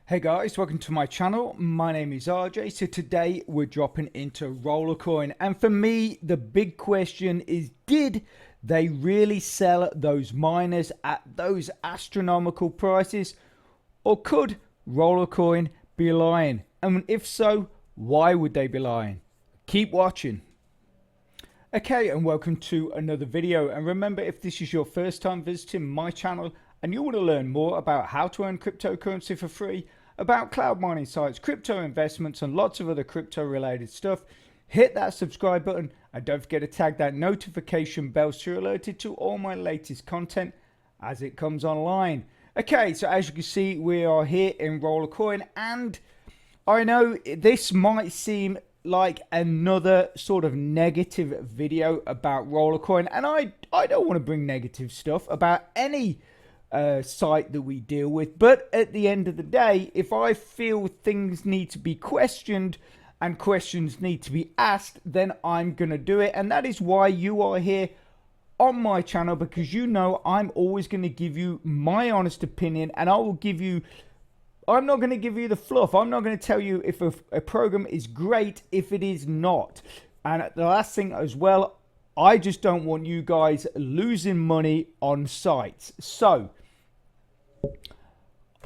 Hey guys, welcome to my channel. My name is RJ. So today we're dropping into Rollercoin, and for me the big question is, did they really sell those miners at those astronomical prices, or could Rollercoin be lying? And if so, why would they be lying? Keep watching. Okay, and welcome to another video. And remember, if this is your first time visiting my channel and you want to learn more about how to earn cryptocurrency for free, about cloud mining sites, crypto investments, and lots of other crypto related stuff, hit that subscribe button and don't forget to tag that notification bell so you're alerted to all my latest content as it comes online. Okay, so as you can see, we are here in Rollercoin, and I know this might seem like another sort of negative video about Rollercoin, and I don't want to bring negative stuff about any site that we deal with, but at the end of the day, if I feel things need to be questioned and questions need to be asked, then I'm gonna do it. And that is why you are here on my channel, because you know I'm always going to give you my honest opinion, and I'm not going to give you the fluff. I'm not going to tell you if a program is great if it is not. And the last thing as well, I just don't want you guys losing money on sites. So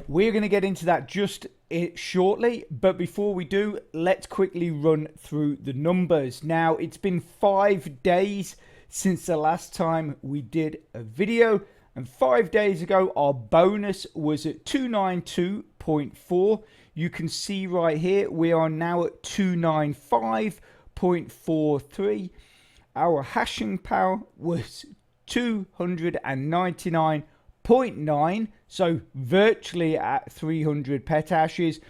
we're going to get into that just shortly, but before we do, let's quickly run through the numbers. Now, it's been 5 days since the last time we did a video, and 5 days ago our bonus was at 292.4. you can see right here we are now at 295.43. our hashing power was 299.9, so virtually at 300 petahashes,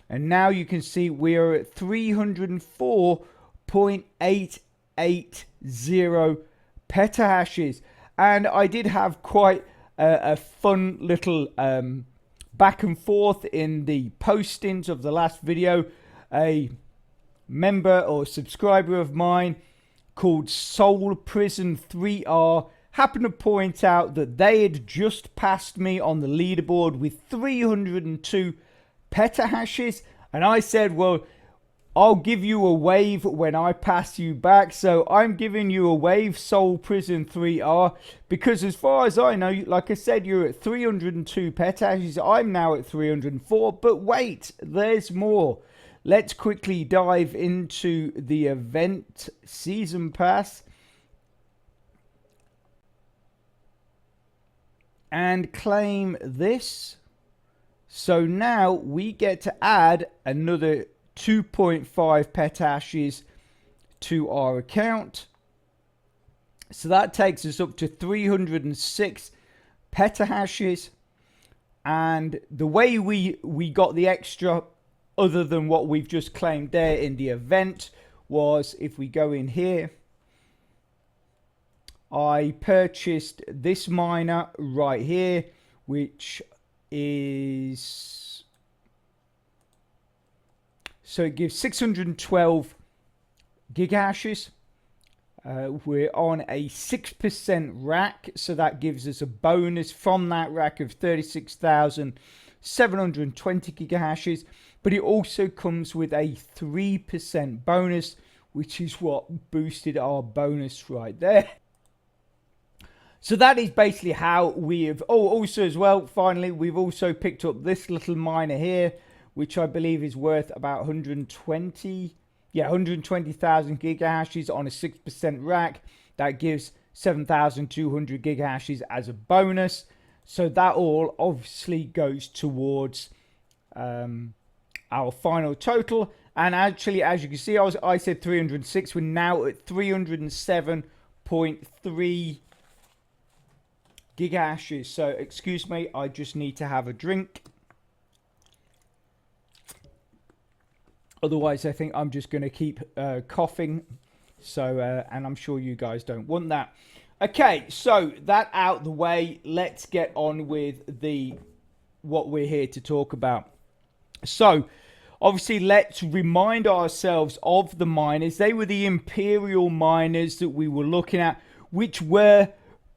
and now you can see we are at 304.880 petahashes. And I did have quite a fun little back and forth in the postings of the last video. A member or subscriber of mine called Soul Prison 3R happened to point out that they had just passed me on the leaderboard with 302 petahashes, and I said, well, I'll give you a wave when I pass you back. So I'm giving you a wave, Soul Prison 3R, because as far as I know, like I said, you're at 302 petahashes. I'm now at 304, but wait, there's more. Let's quickly dive into the event season pass and claim this. So now we get to add another 2.5 petahashes to our account. So that takes us up to 306 petahashes. And the way we got the extra, other than what we've just claimed there in the event, was if we go in here, I purchased this miner right here, which is, so it gives 612 gigahashes. We're on a 6% rack, so that gives us a bonus from that rack of 36,720 gigahashes. But it also comes with a 3% bonus, which is what boosted our bonus right there. So that is basically how we have, also as well, finally, we've also picked up this little miner here, which I believe is worth about 120,000 gigahashes on a 6% rack. That gives 7,200 gigahashes as a bonus. So that all obviously goes towards our final total. And actually, as you can see, I said 306. We're now at 307.3 gigahashes. So excuse me, I just need to have a drink. Otherwise, I think I'm just going to keep coughing. So, and I'm sure you guys don't want that. Okay, so that out the way, let's get on with what we're here to talk about. So, obviously, let's remind ourselves of the miners. They were the Imperial miners that we were looking at, which were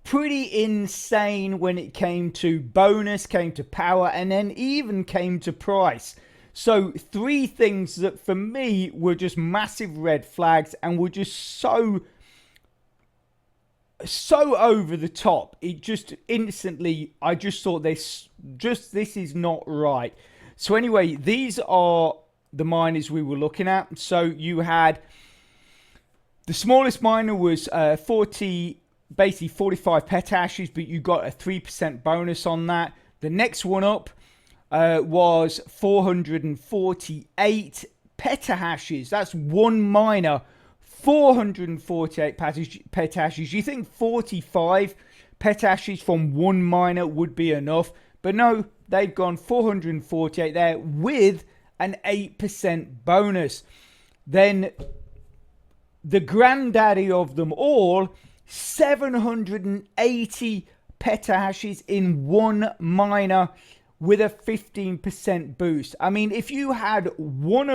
pretty insane when it came to bonus, came to power, and then even came to price. So 3 things that for me were just massive red flags and were just so over the top. It just instantly, I just thought this is not right. So anyway, these are the miners we were looking at. So you had the smallest miner was 40, basically 45 petahashes, but you got a 3% bonus on that. The next one up was 448 petahashes. That's one miner, 448 petahashes. You think 45 petahashes from one miner would be enough, but no, they've gone 448 there with an 8% bonus. Then the granddaddy of them all, 780 petahashes in one miner with a 15% boost. I mean, if you had one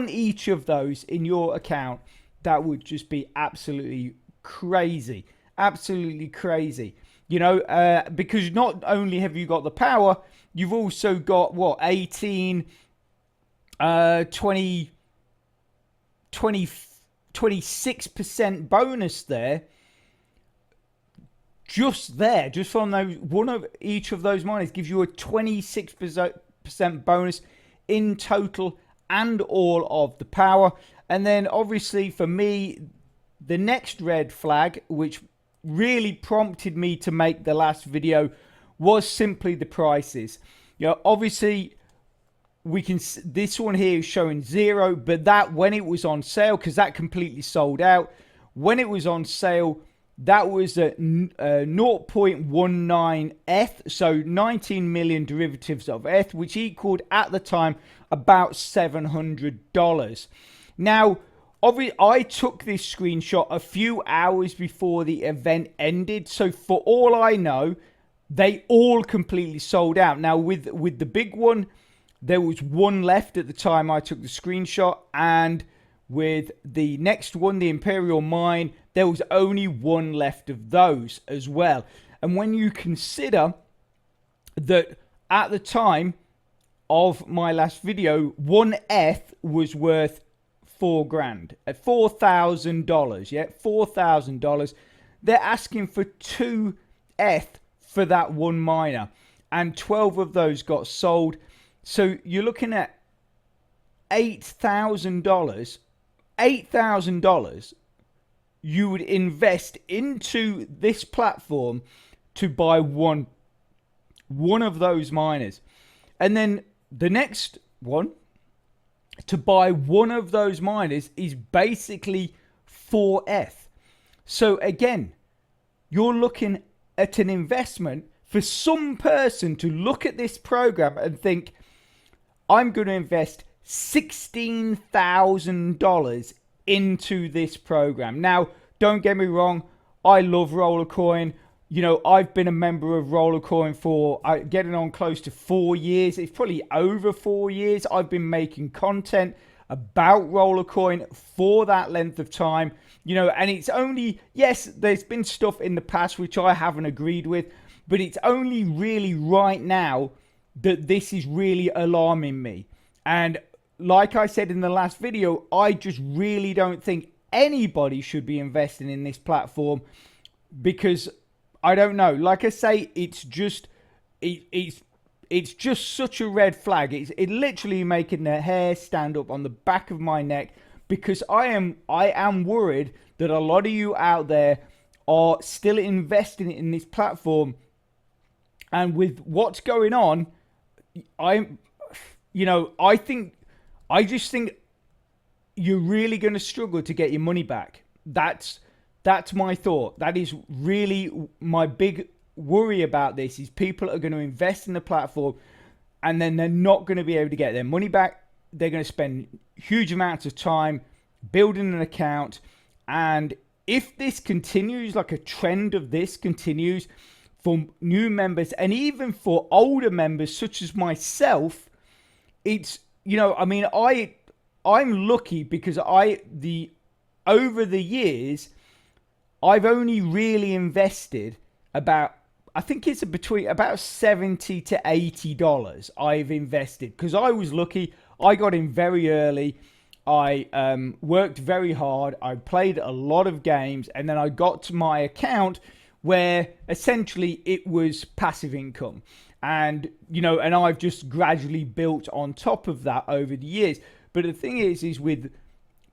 each of those in your account, that would just be absolutely crazy. Absolutely crazy. You know, because not only have you got the power, you've also got, what, 18, 20, 26% bonus there. Just from those, one of each of those miners gives you a 26% bonus in total and all of the power. And then obviously for me, the next red flag, which really prompted me to make the last video, was simply the prices. You know, obviously we can, this one here is showing 0, but that, when it was on sale, because that completely sold out, when it was on sale, that was at 0.19 ETH, so 19 million derivatives of ETH, which equaled at the time about $700. Now, obviously, I took this screenshot a few hours before the event ended, so for all I know, they all completely sold out. Now, with the big one, there was one left at the time I took the screenshot, and with the next one, the Imperial Mine, there was only one left of those as well. And when you consider that at the time of my last video, one ETH was worth $4,000 at $4,000. Yeah, $4,000. They're asking for 2 ETH for that one miner, and 12 of those got sold. So you're looking at $8,000. $8,000 you would invest into this platform to buy one of those miners. And then the next one, to buy one of those miners, is basically 4 ETH. So again, you're looking at an investment for some person to look at this program and think, I'm going to invest $16,000 into this program. Now, don't get me wrong, I love Rollercoin. You know, I've been a member of Rollercoin for getting on close to 4 years. It's probably over 4 years. I've been making content about Rollercoin for that length of time. You know, and it's only, yes, there's been stuff in the past which I haven't agreed with, but it's only really right now that this is really alarming me. And like I said in the last video, I just really don't think anybody should be investing in this platform, because I don't know. Like I say, it's just such a red flag. It's literally making the hair stand up on the back of my neck, because I am worried that a lot of you out there are still investing in this platform, and with what's going on, I just think you're really going to struggle to get your money back. That's my thought. That is really my big worry about this, is people are going to invest in the platform and then they're not going to be able to get their money back. They're going to spend huge amounts of time building an account. And if this continues, like a trend of this continues for new members and even for older members such as myself, it's, you know, I mean, I'm lucky because over the years, I've only really invested about, I think it's between about $70 to $80 I've invested, because I was lucky. I got in very early. I worked very hard. I played a lot of games, and then I got to my account where essentially it was passive income. And, and I've just gradually built on top of that over the years. But the thing is with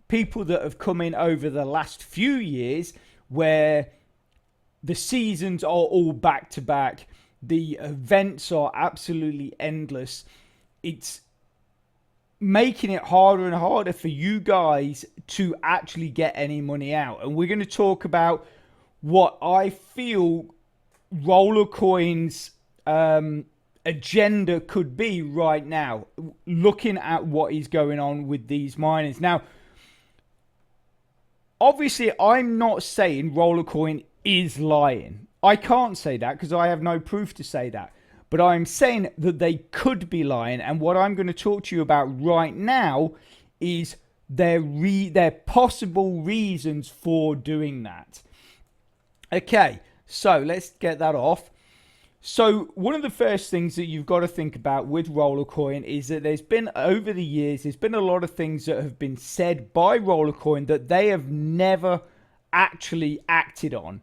people that have come in over the last few years, where the seasons are all back to back, the events are absolutely endless, it's making it harder and harder for you guys to actually get any money out. And we're going to talk about what I feel Rollercoin's agenda could be right now, looking at what is going on with these miners. Now, obviously, I'm not saying Rollercoin is lying. I can't say that because I have no proof to say that. But I'm saying that they could be lying. And what I'm going to talk to you about right now is their possible reasons for doing that. Okay, so let's get that off. So one of the first things that you've got to think about with Rollercoin is that there's been, over the years, there's been a lot of things that have been said by Rollercoin that they have never actually acted on.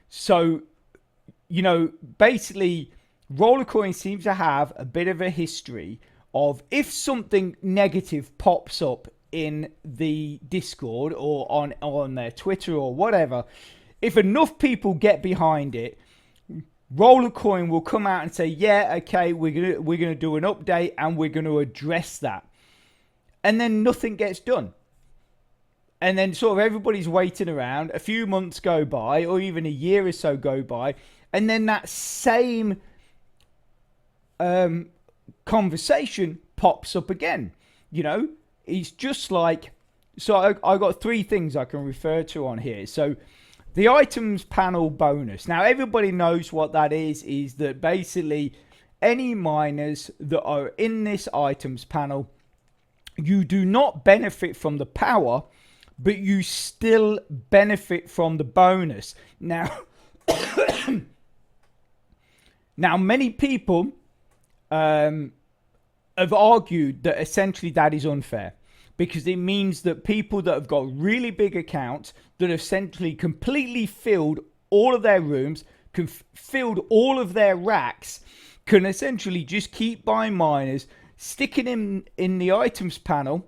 So, basically, Rollercoin seems to have a bit of a history of, if something negative pops up in the Discord or on their Twitter or whatever, if enough people get behind it, Rollercoin will come out and say, yeah, okay, we're gonna do an update and we're going to address that. And then nothing gets done. And then sort of everybody's waiting around. A few months go by, or even a year or so go by, and then that same conversation pops up again. It's just like, so I got three things I can refer to on here. So the items panel bonus. Now, everybody knows what that is that basically any miners that are in this items panel, you do not benefit from the power, but you still benefit from the bonus. Now, many people have argued that essentially that is unfair, because it means that people that have got really big accounts that have essentially completely filled all of their rooms, filled all of their racks, can essentially just keep buying miners, sticking them in the items panel.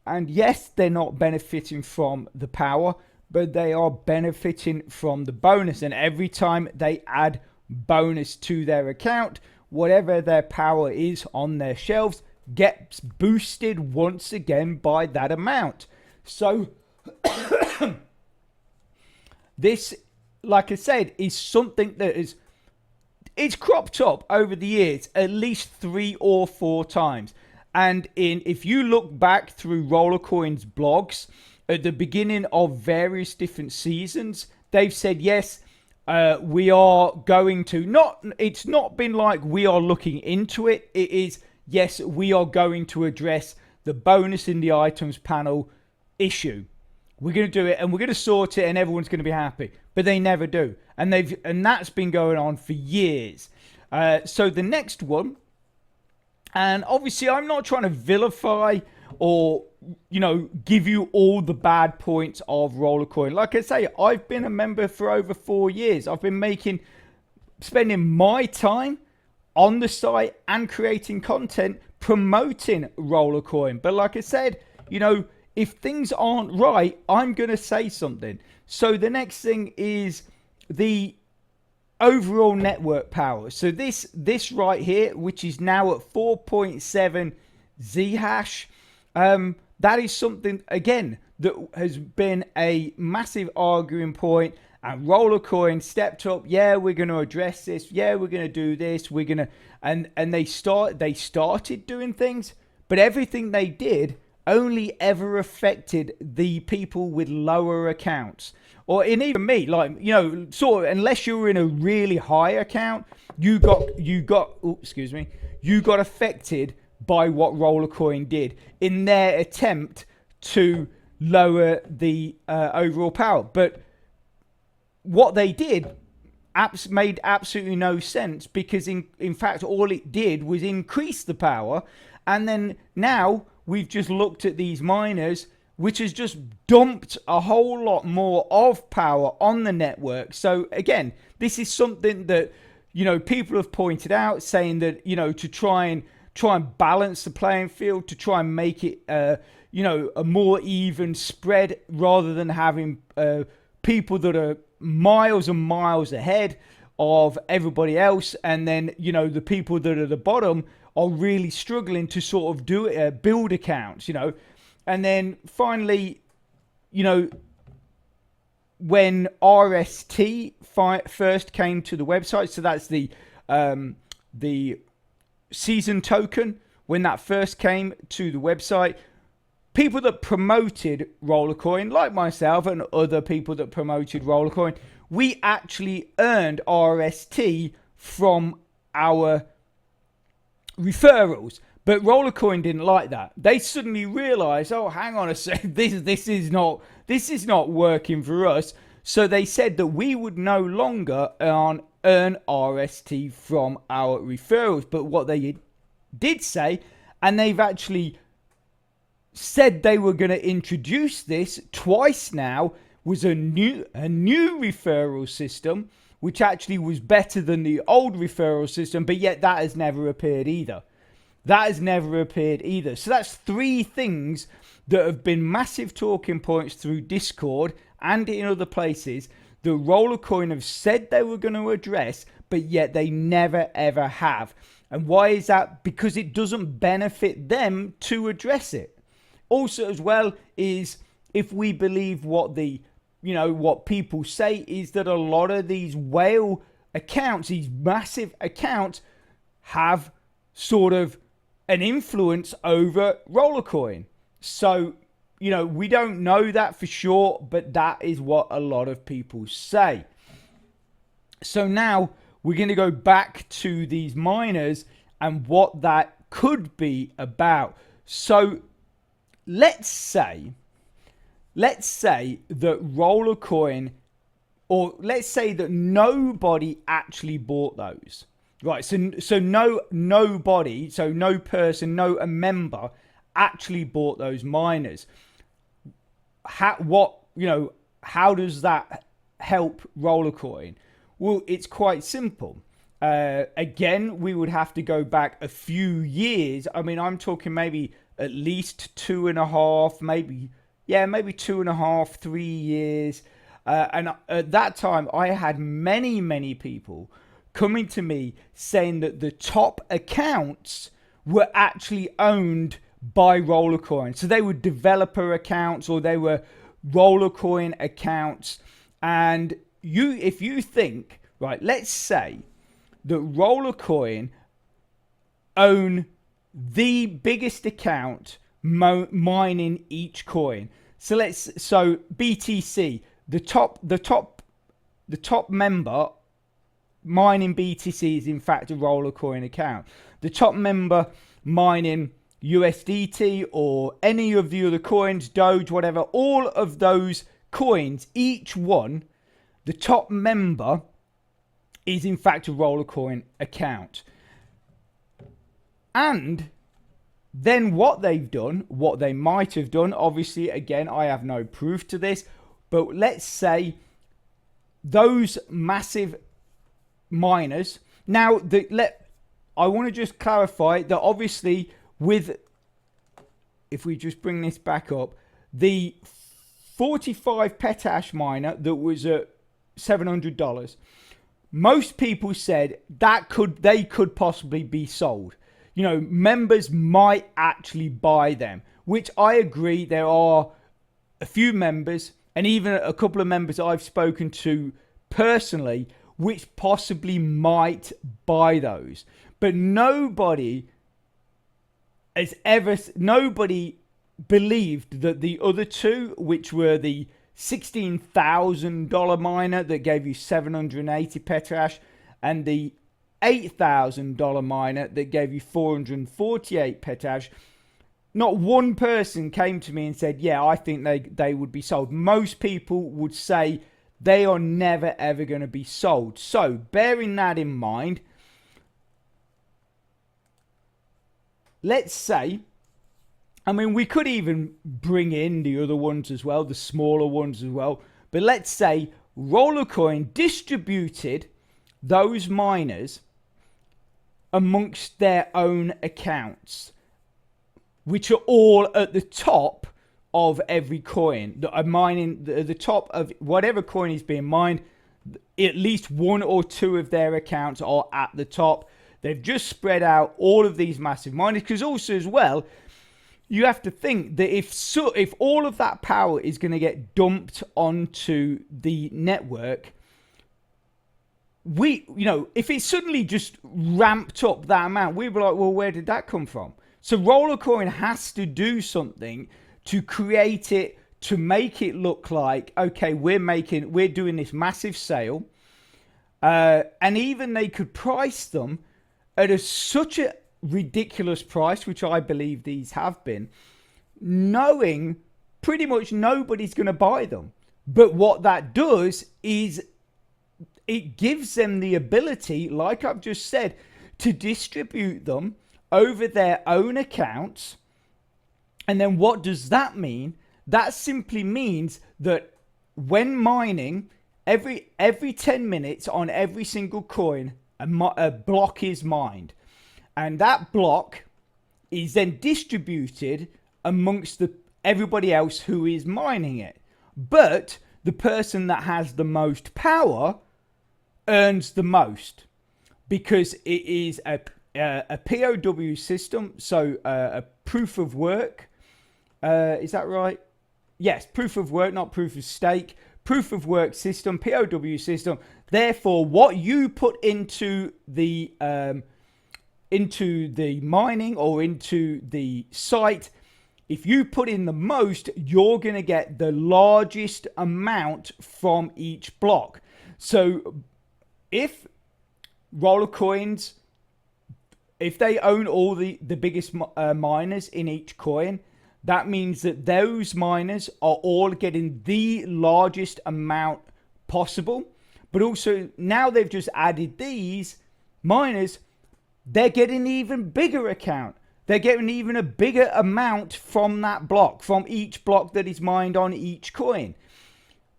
And yes, they're not benefiting from the power, but they are benefiting from the bonus. And every time they add bonus to their account, whatever their power is on their shelves gets boosted once again by that amount. So this, like I said, is something that it's cropped up over the years at least 3 or 4 times. And if you look back through Rollercoin's blogs at the beginning of various different seasons, they've said, yes, we are going to, it's not been like we are looking into it. It is, yes, we are going to address the bonus in the items panel issue. We're going to do it and we're going to sort it and everyone's going to be happy. But they never do. And that's been going on for years. So the next one, and obviously I'm not trying to vilify or, give you all the bad points of Rollercoin. Like I say, I've been a member for over 4 years. I've been spending my time on the site and creating content promoting Rollercoin. But like I said, if things aren't right, I'm going to say something. So the next thing is the overall network power. So this right here, which is now at 4.7 Zhash, that is something, again, that has been a massive arguing point. And Rollercoin stepped up. Yeah, we're going to address this. Yeah, we're going to do this. We're going to, and they started doing things, but everything they did only ever affected the people with lower accounts. Or in even me, like, sort of, unless you were in a really high account, you got affected by what Rollercoin did in their attempt to lower the overall power. But what they did made absolutely no sense, because in fact all it did was increase the power. And then now we've just looked at these miners, which has just dumped a whole lot more of power on the network. So again, this is something that, you know, people have pointed out, saying that, you know, to try and balance the playing field, to try and make it you know, a more even spread, rather than having people that are miles and miles ahead of everybody else, and then, you know, the people that are at the bottom are really struggling to sort of do it, build accounts, you know. And then finally, you know, when RST first came to the website, so that's the season token, when that first came to the website, people that promoted Rollercoin, like myself and other people that promoted Rollercoin, we actually earned RST from our referrals. But Rollercoin didn't like that. They suddenly realized, oh, hang on a second, this is not working for us. So they said that we would no longer earn RST from our referrals. But what they did say, and they've actually said they were going to introduce this twice now, was a new referral system, which actually was better than the old referral system, but yet that has never appeared either. So that's three things that have been massive talking points through Discord and in other places that Rollercoin have said they were going to address, but yet they never ever have. And why is that? Because it doesn't benefit them to address it. Also, as well, is if we believe what what people say, is that a lot of these whale accounts, these massive accounts, have sort of an influence over Rollercoin. So, you know, we don't know that for sure, but that is what a lot of people say. So now we're going to go back to these miners and what that could be about. So let's say that Rollercoin, or let's say that nobody actually bought those, right? So nobody, so no person, no a member actually bought those miners. How does that help Rollercoin? Well, it's quite simple. Again, we would have to go back a few years. I mean, I'm talking maybe at least 2.5, maybe 2.5, 3 years. And at that time, I had many people coming to me saying that the top accounts were actually owned by Rollercoin. So they were developer accounts, or they were Rollercoin accounts. And if you think, right, let's say that Rollercoin own the biggest account mining each coin. So BTC, the top member mining BTC is in fact a Rollercoin account. The top member mining USDT or any of the other coins, Doge, whatever, all of those coins, each one, the top member is in fact a Rollercoin account. And then what they've done, what they might have done, obviously, again, I have no proof to this, but let's say those massive miners. Now, I want to just clarify that obviously if we just bring this back up, the 45 petahash miner that was at $700, most people said that they could possibly be sold. You know, members might actually buy them, which I agree. There are a few members and even a couple of members I've spoken to personally, which possibly might buy those. But nobody believed that the other two, which were the $16,000 miner that gave you 780 petahash and the $8,000 miner that gave you 448 petahash, not one person came to me and said, yeah, I think they would be sold. Most people would say they are never ever going to be sold. So bearing that in mind, let's say, I mean, we could even bring in the other ones as well, the smaller ones as well. But let's say Rollercoin distributed those miners amongst their own accounts, which are all at the top of every coin that are mining. The top of whatever coin is being mined, at least one or two of their accounts are at the top. They've just spread out all of these massive miners, because also as well, you have to think that if all of that power is going to get dumped onto the network, if it suddenly just ramped up that amount, we'd be like, well, where did that come from? So Rollercoin has to do something to create it, to make it look like, okay, we're doing this massive sale, and even they could price them at such a ridiculous price, which I believe these have been, knowing pretty much nobody's going to buy them. But what that does is it gives them the ability, like I've just said, to distribute them over their own accounts. And then what does that mean? That simply means that when mining, every 10 minutes on every single coin, a block is mined. And that block is then distributed amongst everybody else who is mining it. But the person that has the most power earns the most, because it is a POW system, so a proof of work. Is that right? Yes, proof of work, not proof of stake. Proof of work system, POW system. Therefore, what you put into the mining or into the site, if you put in the most, you're going to get the largest amount from each block. So if Rollercoins, if they own all the biggest miners in each coin, that means that those miners are all getting the largest amount possible. But also, now they've just added these miners, they're getting an even bigger account. They're getting even a bigger amount from that block, from each block that is mined on each coin.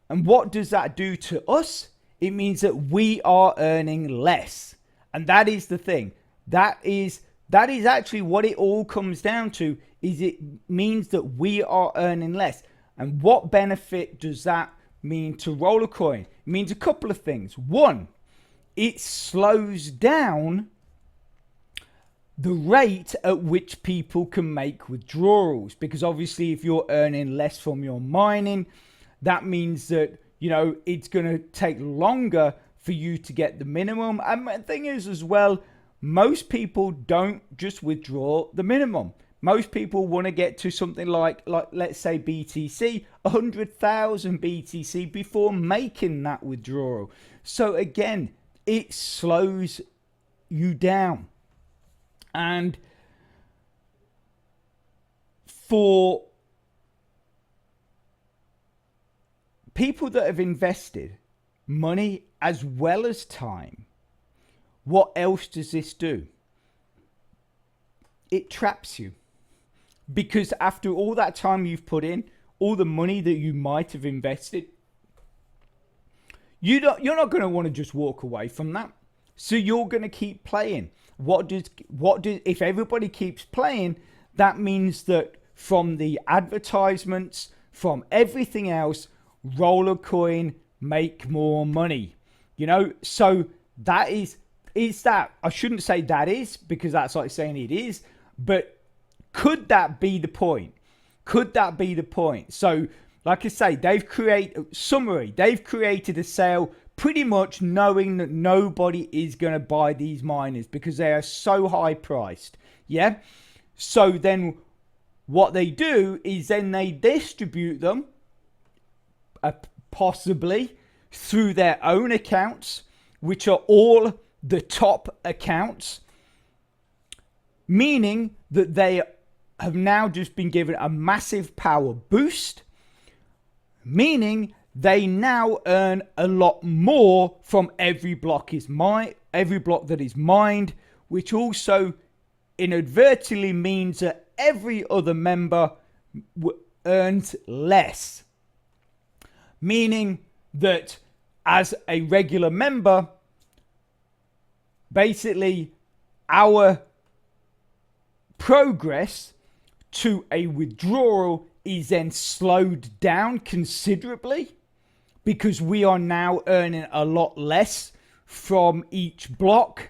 And what does that do to us? It means that we are earning less. And that is the thing. That is actually what it all comes down to, is it means that we are earning less. And what benefit does that mean to Rollercoin? It means a couple of things. One, it slows down the rate at which people can make withdrawals, because obviously if you're earning less from your mining, that means that, you know, it's going to take longer for you to get the minimum. And the thing is as well, most people don't just withdraw the minimum. Most people want to get to something like let's say BTC, 100,000 BTC before making that withdrawal. So again, it slows you down. And for people that have invested money as well as time, what else does this do? It traps you. Because after all that time you've put in, all the money that you might have invested, you're not going to want to just walk away from that. So you're going to keep playing. If everybody keeps playing, that means that from the advertisements, from everything else, Rollercoin make more money. You know, so that is that, I shouldn't say that is, because that's like saying it is, but could that be the point? Could that be the point? So, like I say, they've created a sale pretty much knowing that nobody is going to buy these miners because they are so high priced. Yeah. So then what they do is then they distribute them possibly through their own accounts, which are all the top accounts, meaning that they have now just been given a massive power boost, meaning they now earn a lot more from every block that is mined, which also inadvertently means that every other member earns less. Meaning that as a regular member, basically our progress to a withdrawal is then slowed down considerably because we are now earning a lot less from each block.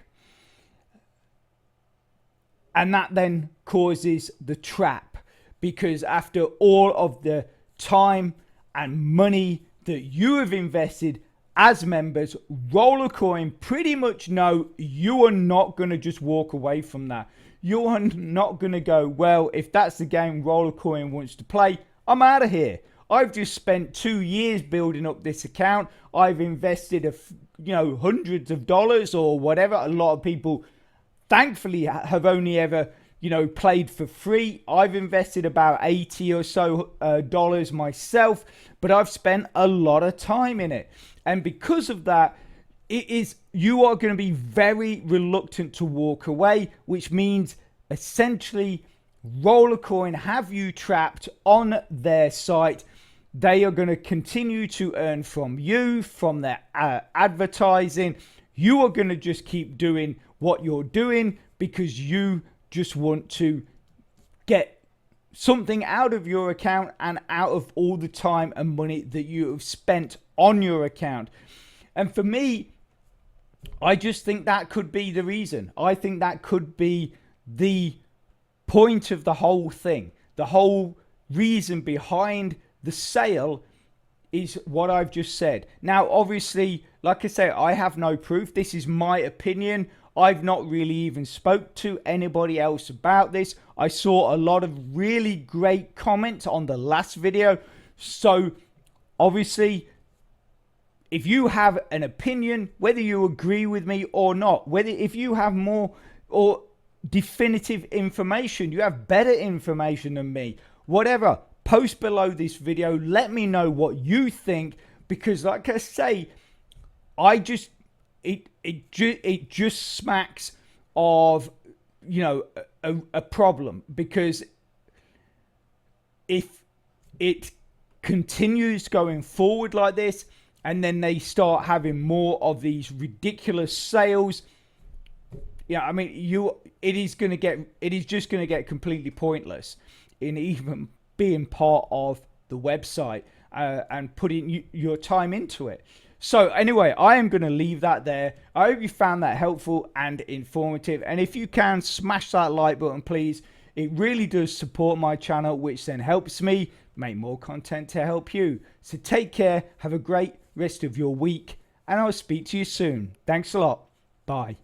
And that then causes the trap, because after all of the time and money that you have invested as members, Rollercoin pretty much know you are not going to just walk away from that. You are not going to go, well, if that's the game Rollercoin wants to play, I'm out of here. I've just spent 2 years building up this account. I've invested hundreds of dollars or whatever. A lot of people thankfully have only ever played for free. I've invested about $80 or so dollars myself, but I've spent a lot of time in it. And because of that, you are going to be very reluctant to walk away, which means essentially Rollercoin have you trapped on their site. They are going to continue to earn from you, from their advertising. You are going to just keep doing what you're doing because you just want to get something out of your account and out of all the time and money that you have spent on your account. And for me, I just think that could be the reason. I think that could be the point of the whole thing. The whole reason behind the sale is what I've just said. Now, obviously, like I say, I have no proof. This is my opinion. I've not really even spoke to anybody else about this. I saw a lot of really great comments on the last video. So obviously, if you have an opinion, whether you agree with me or not, if you have more or definitive information, you have better information than me, whatever, post below this video. Let me know what you think, because like I say, it just smacks of a problem, because if it continues going forward like this and then they start having more of these ridiculous sales, I mean, it is just going to get completely pointless in even being part of the website and putting your time into it. So anyway, I am going to leave that there. I hope you found that helpful and informative. And if you can, smash that like button, please. It really does support my channel, which then helps me make more content to help you. So take care. Have a great rest of your week, and I'll speak to you soon. Thanks a lot. Bye.